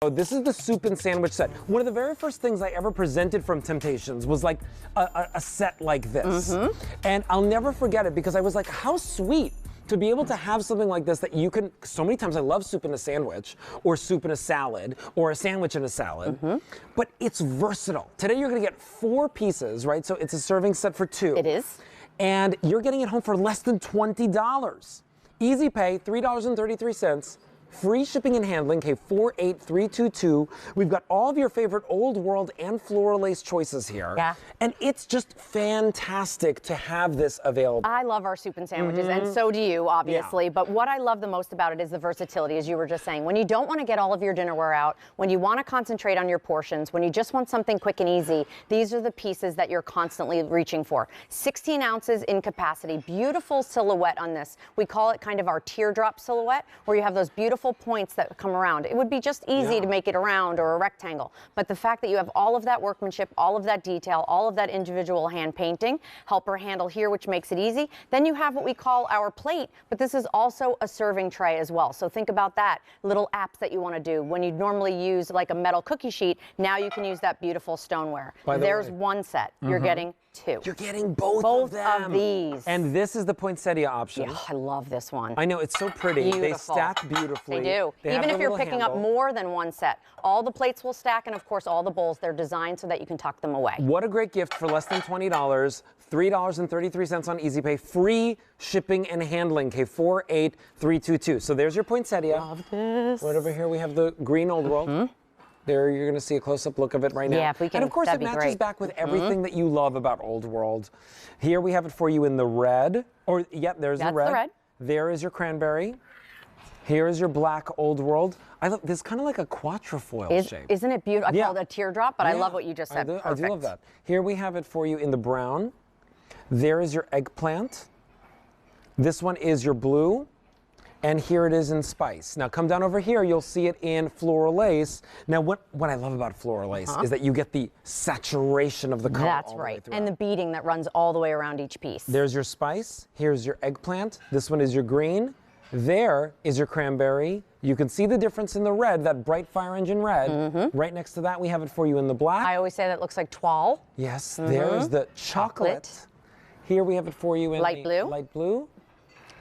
This is the soup and sandwich set. One of the very first things I ever presented from Temp-tations was like a set like this. And I'll never forget it because I was like, how sweet to be able to have something like this that you can, so many times I love soup in a sandwich or soup in a salad or a sandwich in a salad, but it's versatile. Today you're gonna get 4 pieces, right? So it's a serving set for 2. It is. And you're getting it home for less than $20. Easy pay, $3.33. Free shipping and handling, K48322. We've got all of your favorite old world and floral lace choices here. Yeah. And it's just fantastic to have this available. I love our soup and sandwiches, and so do you, obviously. But what I love the most about it is the versatility, as you were just saying. When you don't want to get all of your dinnerware out, when you want to concentrate on your portions, when you just want something quick and easy, these are the pieces that you're constantly reaching for. 16 ounces in capacity, beautiful silhouette on this. We call it kind of our teardrop silhouette, where you have those beautiful points that come around. It would be just easy to make it a round or a rectangle, but the fact that you have all of that workmanship, all of that detail, all of that individual hand painting, helper handle here, which makes it easy. Then you have what we call our plate, but this is also a serving tray as well. So think about that. Little apps that you want to do. When you normally use like a metal cookie sheet, now you can use that beautiful stoneware. There's one set. You're getting 2. You're getting both of them. Of these. And this is the poinsettia option. Yeah, I love this one. I know, it's so pretty. Beautiful. They stack beautifully. They do. Even if you're picking up more than one set, all the plates will stack, and of course all the bowls, they're designed so that you can tuck them away. What a great gift for less than $20. $3.33 on Easy Pay. Free shipping and handling, K48322. So there's your poinsettia. Love this. Right over here we have the green old world. There, you're going to see a close-up look of it right now. Yeah, if we can, and of course, it that'd be matches great. back with everything that you love about Old World. Here we have it for you in the red. Or, yep, there's the red. The red. There is your cranberry. Here is your black Old World. I love this, kind of like a quatrefoil shape. Isn't it beautiful? I call it a teardrop, but I love what you just said. I do love that. Here we have it for you in the brown. There is your eggplant. This one is your blue. And here it is in spice. Now come down over here, you'll see it in floral lace. Now what I love about floral lace is that you get the saturation of the color. That's right. And the beading that runs all the way around each piece. There's your spice, here's your eggplant, this one is your green, there is your cranberry. You can see the difference in the red, that bright fire engine red. Right next to that we have it for you in the black. I always say that looks like toile. Yes, there's the chocolate. Here we have it for you in light blue. Light blue.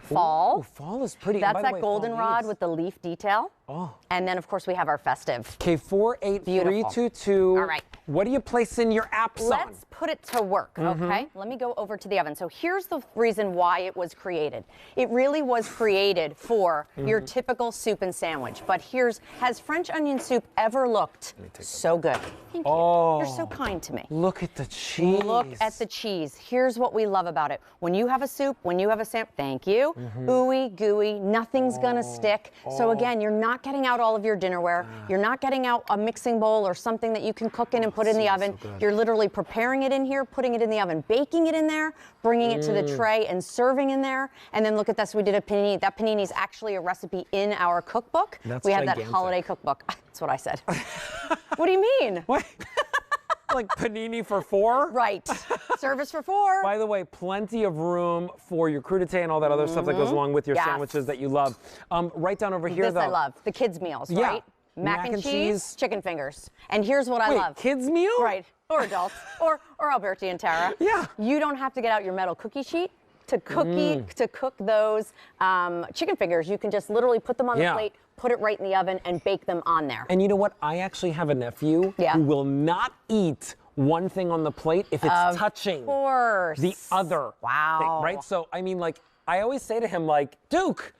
Fall. Ooh, fall is pretty. That's that goldenrod with the leaf detail. Oh. And then, of course, we have our festive. K48322. All right. What do you place in your apps on? Let's put it to work, okay? Let me go over to the oven. So here's the reason why it was created. It really was created for your typical soup and sandwich. But has French onion soup ever looked so good? Thank you. You're so kind to me. Look at the cheese. Look at the cheese. Here's what we love about it. When you have a soup, when you have a sandwich, thank you. Ooey gooey, nothing's gonna stick. So again, you're not getting out all of your dinnerware. You're not getting out a mixing bowl or something that you can cook in and put in the oven. You're literally preparing it in here, putting it in the oven, baking it in there, bringing it to the tray and serving in there. And then look at this, we did a panini. That panini is actually a recipe in our cookbook. That's we have gigantic. that holiday cookbook. That's what I said. What do you mean? What? Like panini for 4? Right. Service for 4. By the way, plenty of room for your crudité and all that other stuff that goes along with your sandwiches that you love. Right down over here, This I love. The kids' meals, Yeah. right? Mac and cheese, chicken fingers. And here's what I love. Kids' meal? Right. Or adults. or Alberti and Tara. Yeah. You don't have to get out your metal cookie sheet to cook those chicken fingers. You can just literally put them on the plate, put it right in the oven, and bake them on there. And you know what? I actually have a nephew who will not eat one thing on the plate if it's touching the other thing, right? So, I mean, like, I always say to him, like, Duke,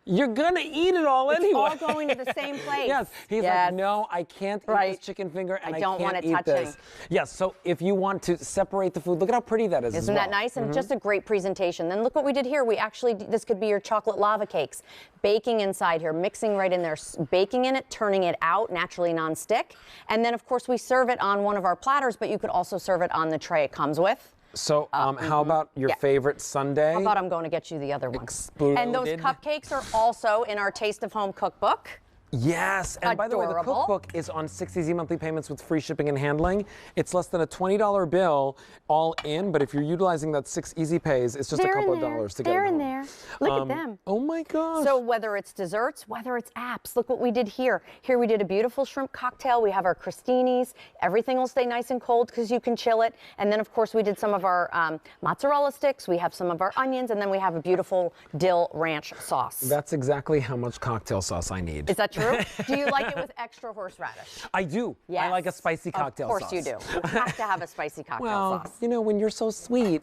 you're gonna eat it all anyway. It's all going to the same place. Yes. He's like, no, I can't eat this chicken finger, and I don't want can't it eat touching. this. Yes. So if you want to separate the food, look at how pretty that is. Isn't that nice? And just a great presentation. Then look what we did here. We actually, this could be your chocolate lava cakes. Baking inside here, mixing right in there, baking in it, turning it out, naturally non-stick. And then, of course, we serve it on one of our platters, but you could also serve it on the tray it comes with. So how about your favorite sundae? How about I'm going to get you the other one? Exploded. And those cupcakes are also in our Taste of Home cookbook. Yes, and by the way, the Adorable. cookbook is on 6 easy monthly payments with free shipping and handling. It's less than a $20 bill all in, but if you're utilizing that 6 easy pays, it's just a couple of dollars to get They're it in home. there. Look at them. Oh my gosh. So whether it's desserts, whether it's apps, look what we did here. Here we did a beautiful shrimp cocktail. We have our crostinis. Everything will stay nice and cold because you can chill it. And then, of course, we did some of our mozzarella sticks. We have some of our onions, and then we have a beautiful dill ranch sauce. That's exactly how much cocktail sauce I need. Is that true? Do you like it with extra horseradish? I do. Yes. I like a spicy cocktail sauce. Of course you do. You have to have a spicy cocktail Well, sauce. you know, when you're so sweet.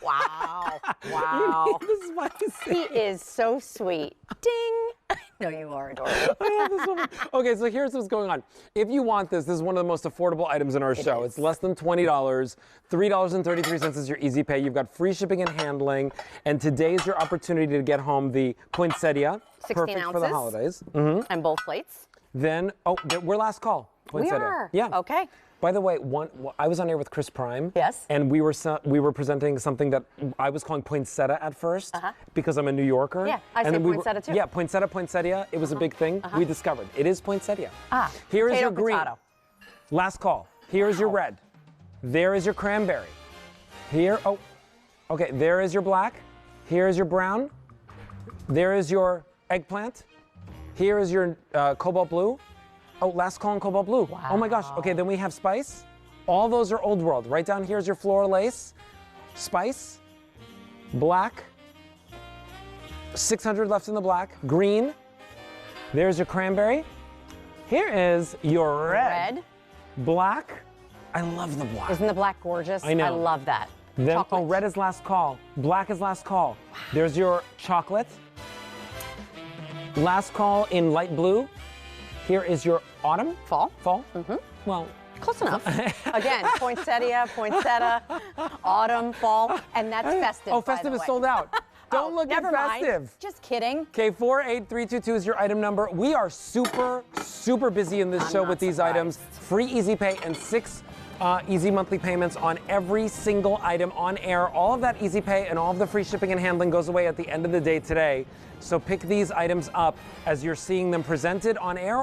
Wow. Wow. You need the spicy. He is so sweet. Ding. No, you are adorable. I have this one. Okay, so here's what's going on. If you want this is one of the most affordable items in our show. is. It's less than $20. $3.33 is your easy pay. You've got free shipping and handling. And today's your opportunity to get home the poinsettia. 16 Perfect for the ounces. holidays. And both plates. Then, we're last call. We Poinsettia. are. Yeah. Okay. By the way, I was on air with Chris Prime. Yes. And we were presenting something that I was calling poinsettia at first because I'm a New Yorker. Yeah, I say poinsettia too. Yeah, poinsettia. It was a big thing. We discovered it is poinsettia. Here is Potato, your green. potato. Last call. Here is your red. There is your cranberry. Here. Oh. Okay. There is your black. Here is your brown. There is your eggplant. Here is your cobalt blue. Oh, last call on cobalt blue. Wow. Oh my gosh. Okay, then we have spice. All those are old world. Right down here is your floral lace. Spice. Black. 600 left in the black. Green. There's your cranberry. Here is your red. Black. I love the black. Isn't the black gorgeous? I know. I love that. Then, Chocolate. red is last call. Black is last call. There's your chocolate. Last call in light blue. Here is your autumn. Fall. Fall? Well, Close enough. Again, poinsettia, autumn, fall, and that's festive. oh, by festive the is way. sold out. Don't look at Never mind. festive. Just kidding. Okay, 48322 is your item number. We are super, super busy in this show not with these surprised. items. Free easy pay and 6 easy monthly payments on every single item on air. All of that easy pay and all of the free shipping and handling goes away at the end of the day today. So pick these items up as you're seeing them presented on air.